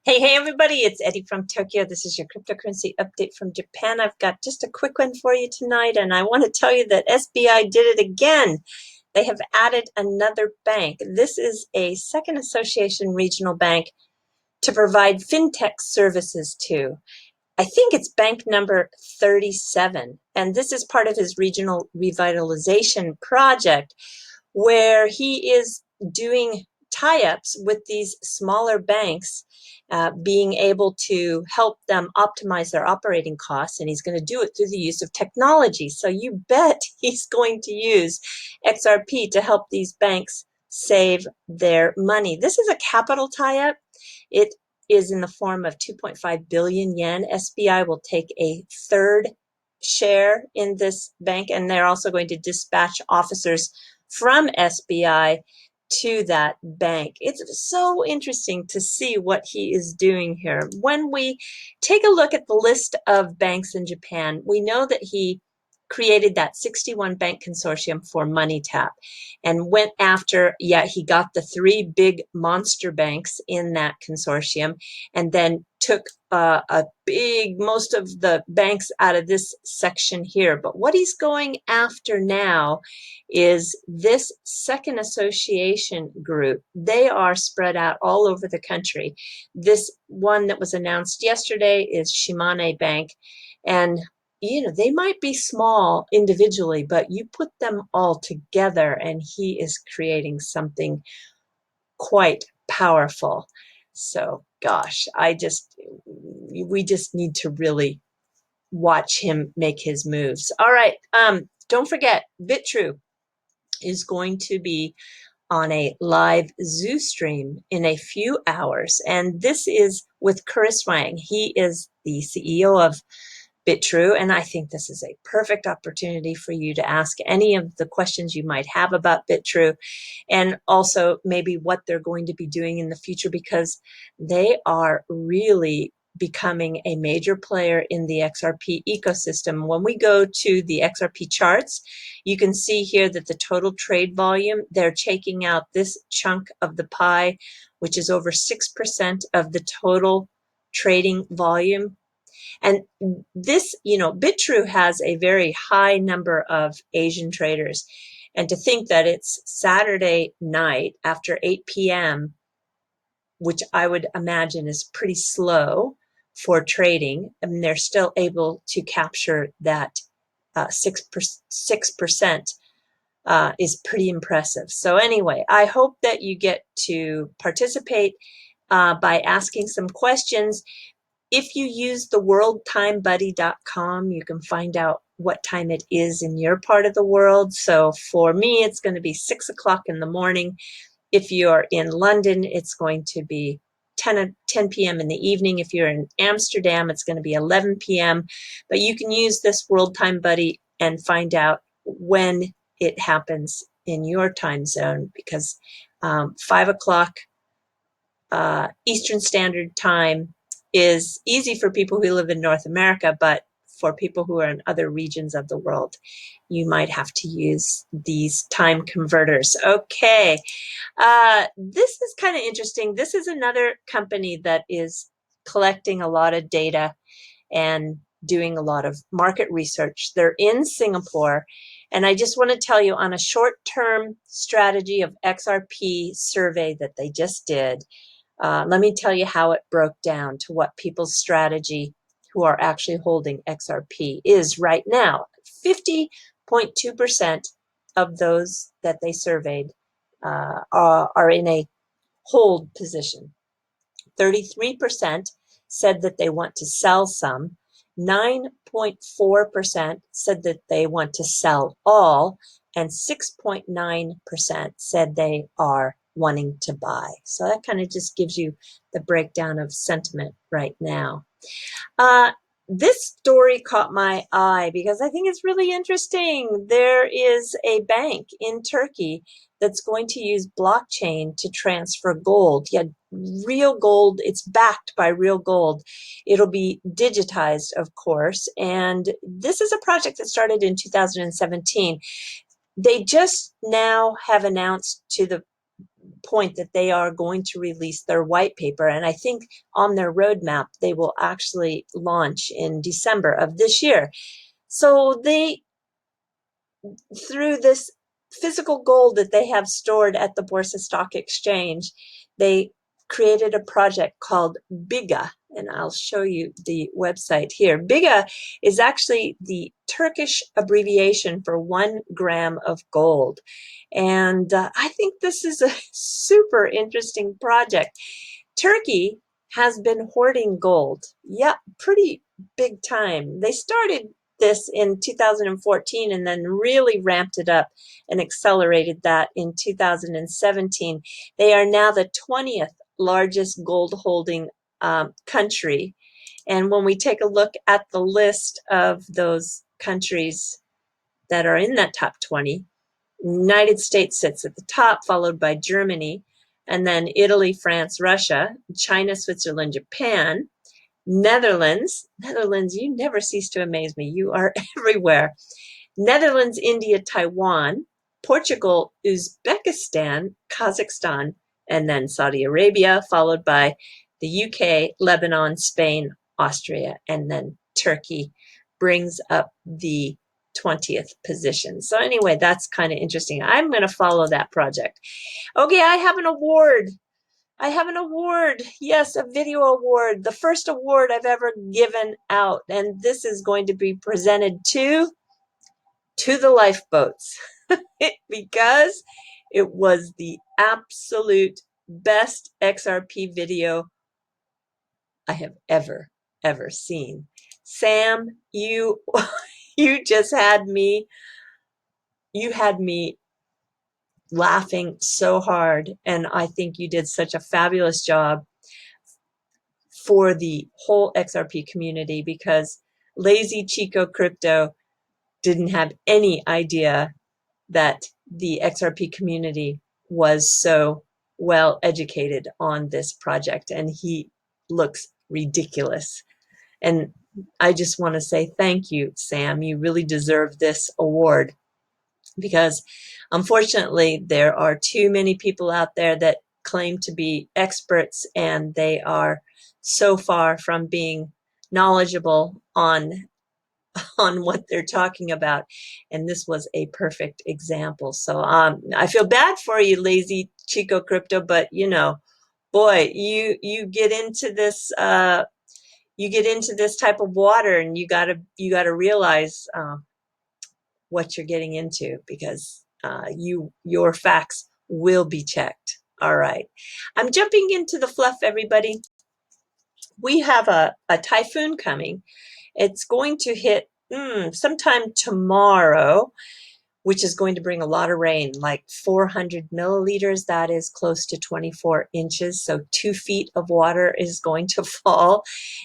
Hey, everybody, it's Eddie from Tokyo. This is your cryptocurrency update from Japan. I've got just a quick one for you tonight, and I want to tell you that SBI did it again. They have added another bank. This is a second association regional bank to provide fintech services to. I think it's bank number 37, and this is part of his regional revitalization project where he is doing tie-ups with these smaller banks, being able to help them optimize their operating costs, and he's going to do it through the use of technology. So you bet he's going to use XRP to help these banks save their money. This is a capital tie-up. It is in the form of 2.5 billion yen. SBI will take a third share in this bank, and they're also going to dispatch officers from SBI to that bank. It's so interesting to see what he is doing here. When we take a look at the list of banks in Japan, we know that he created that 61 bank consortium for MoneyTap and went after, he got the three big monster banks in that consortium and then took most of the banks out of this section here. But what he's going after now is this second association group. They are spread out all over the country. This one that was announced yesterday is Shimane Bank, and they might be small individually, but you put them all together and he is creating something quite powerful. So gosh, we just need to really watch him make his moves. All right, don't forget, Bitrue is going to be on a live Zoo stream in a few hours, and this is with Chris Wang. He is the CEO of Bitrue, and I think this is a perfect opportunity for you to ask any of the questions you might have about Bitrue, and also maybe what they're going to be doing in the future, because they are really becoming a major player in the XRP ecosystem. When we go to the XRP charts, you can see here that the total trade volume, they're taking out this chunk of the pie, which is over 6% of the total trading volume. And this, Bitrue has a very high number of Asian traders. And to think that it's Saturday night after 8 p.m., which I would imagine is pretty slow for trading, and they're still able to capture that 6% is pretty impressive. So anyway, I hope that you get to participate by asking some questions. If you use the worldtimebuddy.com, you can find out what time it is in your part of the world. So for me, it's going to be 6 o'clock in the morning. If you're in London, it's going to be 10 p.m. in the evening. If you're in Amsterdam, it's going to be 11 p.m. But you can use this World Time Buddy and find out when it happens in your time zone, because 5 o'clock Eastern Standard Time is easy for people who live in North America, but for people who are in other regions of the world, you might have to use these time converters. Okay, this is kind of interesting. This is another company that is collecting a lot of data and doing a lot of market research. They're in Singapore, and I just want to tell you, on a short-term strategy of XRP survey that they just did, let me tell you how it broke down to what people's strategy who are actually holding XRP is right now. 50.2% of those that they surveyed are in a hold position. 33% said that they want to sell some. 9.4% said that they want to sell all, and 6.9% said they are wanting to buy. So that kind of just gives you the breakdown of sentiment right now. This story caught my eye because I think it's really interesting. There is a bank in Turkey that's going to use blockchain to transfer gold. Yeah, real gold. It's backed by real gold. It'll be digitized, of course. And this is a project that started in 2017. They just now have announced to the point that they are going to release their white paper. And I think on their roadmap, they will actually launch in December of this year. So they, through this physical gold that they have stored at the Borsa Stock Exchange, they created a project called BigAx, and I'll show you the website here. BigAx is actually the Turkish abbreviation for 1 gram of gold. And I think this is a super interesting project. Turkey has been hoarding gold. Yeah, pretty big time. They started this in 2014 and then really ramped it up and accelerated that in 2017. They are now the 20th largest gold holding country. And when we take a look at the list of those countries that are in that top 20, United States sits at the top, followed by Germany, and then Italy, France, Russia, China, Switzerland, Japan, Netherlands. Netherlands, you never cease to amaze me. You are everywhere. Netherlands, India, Taiwan, Portugal, Uzbekistan, Kazakhstan, and then Saudi Arabia, followed by the UK, Lebanon, Spain, Austria, and then Turkey brings up the 20th position. So anyway, that's kind of interesting. I'm going to follow that project. Okay, I have an award. I have an award. Yes, a video award. The first award I've ever given out. And this is going to be presented to the lifeboats because it was the absolute best XRP video I have ever seen. Sam, you you just had me laughing so hard, and I think you did such a fabulous job for the whole XRP community, because lazy Chico Crypto didn't have any idea that the XRP community was so well educated on this project, and he looks ridiculous. And I just want to say thank you, Sam. You really deserve this award, because unfortunately there are too many people out there that claim to be experts, and they are so far from being knowledgeable on what they're talking about. And this was a perfect example. So I feel bad for you, lazy Chico Crypto, but you know, boy, you get into this type of water, and you gotta realize what you're getting into, because your facts will be checked. All right, I'm jumping into the fluff, everybody. We have a typhoon coming. It's going to hit sometime tomorrow, which is going to bring a lot of rain, like 400 milliliters. That is close to 24 inches. So 2 feet of water is going to fall.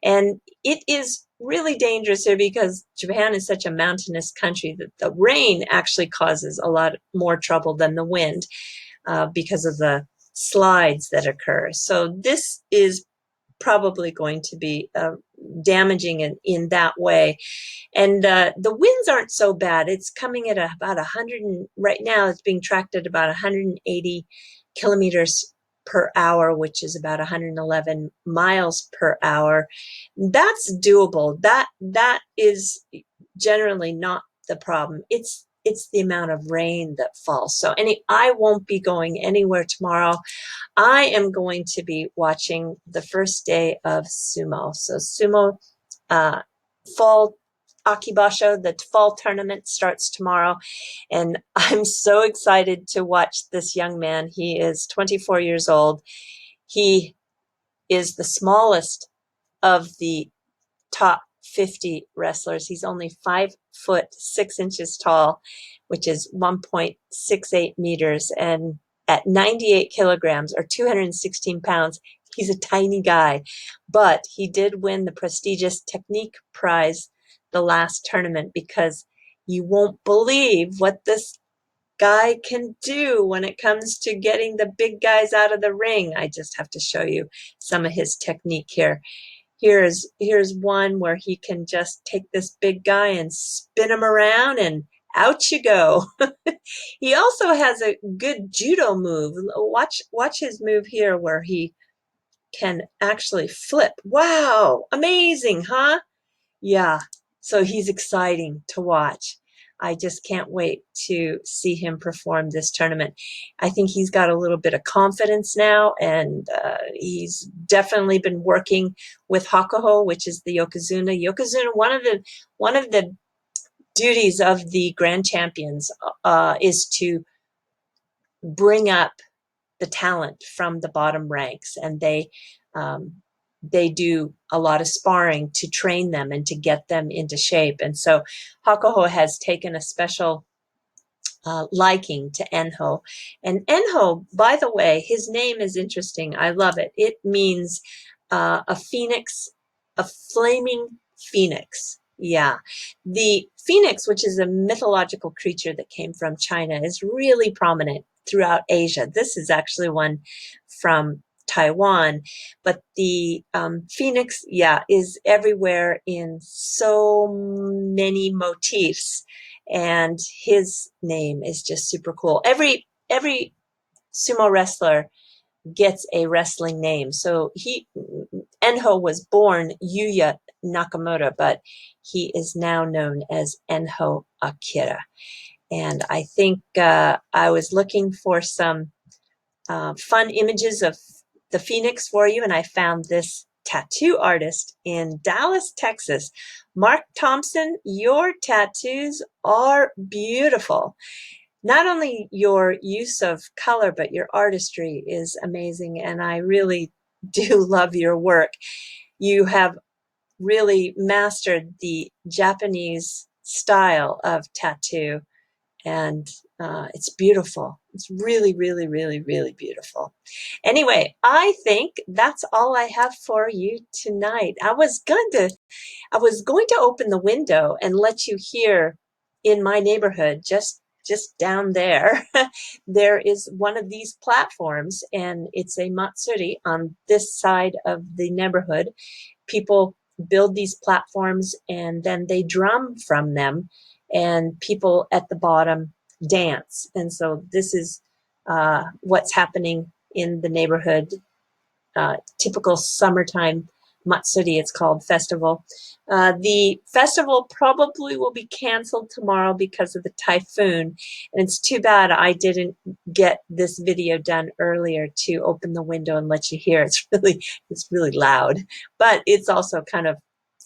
And it is really dangerous here because Japan is such a mountainous country that the rain actually causes a lot more trouble than the wind because of the slides that occur. So this is probably going to be damaging in that way. And the winds aren't so bad. It's coming at about 100, right now it's being tracked at about 180 kilometers per hour, which is about 111 miles per hour. That's doable. That is generally not the problem. It's the amount of rain that falls. So I won't be going anywhere tomorrow. I am going to be watching the first day of sumo. So sumo fall Akibasho, the fall tournament, starts tomorrow, and I'm so excited to watch this young man. He is 24 years old. He is the smallest of the top 50 wrestlers. He's only 5'6" tall, which is 1.68 meters, and at 98 kilograms or 216 pounds, he's a tiny guy. But he did win the prestigious Technique Prize the last tournament, because you won't believe what this guy can do when it comes to getting the big guys out of the ring. I just have to show you some of his technique here. Here's one where he can just take this big guy and spin him around and out you go. He also has a good judo move. Watch his move here where he can actually flip. Wow, amazing, huh? Yeah, so he's exciting to watch. I just can't wait to see him perform this tournament. I think he's got a little bit of confidence now, and he's definitely been working with Hakuho, which is the Yokozuna. Yokozuna, one of the duties of the grand champions is to bring up the talent from the bottom ranks, and they do a lot of sparring to train them and to get them into shape. And so Hakuho has taken a special liking to Enho. And Enho, by the way, his name is interesting. I love it. It means a phoenix, a flaming phoenix. Yeah. The phoenix, which is a mythological creature that came from China, is really prominent throughout Asia. This is actually one from Taiwan, but the phoenix, yeah, is everywhere in so many motifs, and his name is just super cool. Every sumo wrestler gets a wrestling name. So Enho was born Yuya Nakamoto, but he is now known as Enho Akira. And I think I was looking for some fun images of the phoenix for you, and I found this tattoo artist in Dallas, Texas. Mark Thompson, your tattoos are beautiful. Not only your use of color, but your artistry is amazing, and I really do love your work. You have really mastered the Japanese style of tattoo, and it's beautiful. It's really, really, really, really beautiful. Anyway, I think that's all I have for you tonight. I was going to open the window and let you hear in my neighborhood, just down there, there is one of these platforms, and it's a matsuri on this side of the neighborhood. People build these platforms and then they drum from them, and people at the bottom dance. And so this is what's happening in the neighborhood. Typical summertime matsuri, it's called, festival. The festival probably will be canceled tomorrow because of the typhoon, and it's too bad I didn't get this video done earlier to open the window and let you hear. It's really loud, but it's also kind of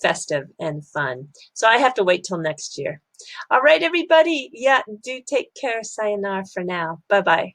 festive and fun. So I have to wait till next year. All right, everybody. Yeah, do take care. Sayonara for now. Bye-bye.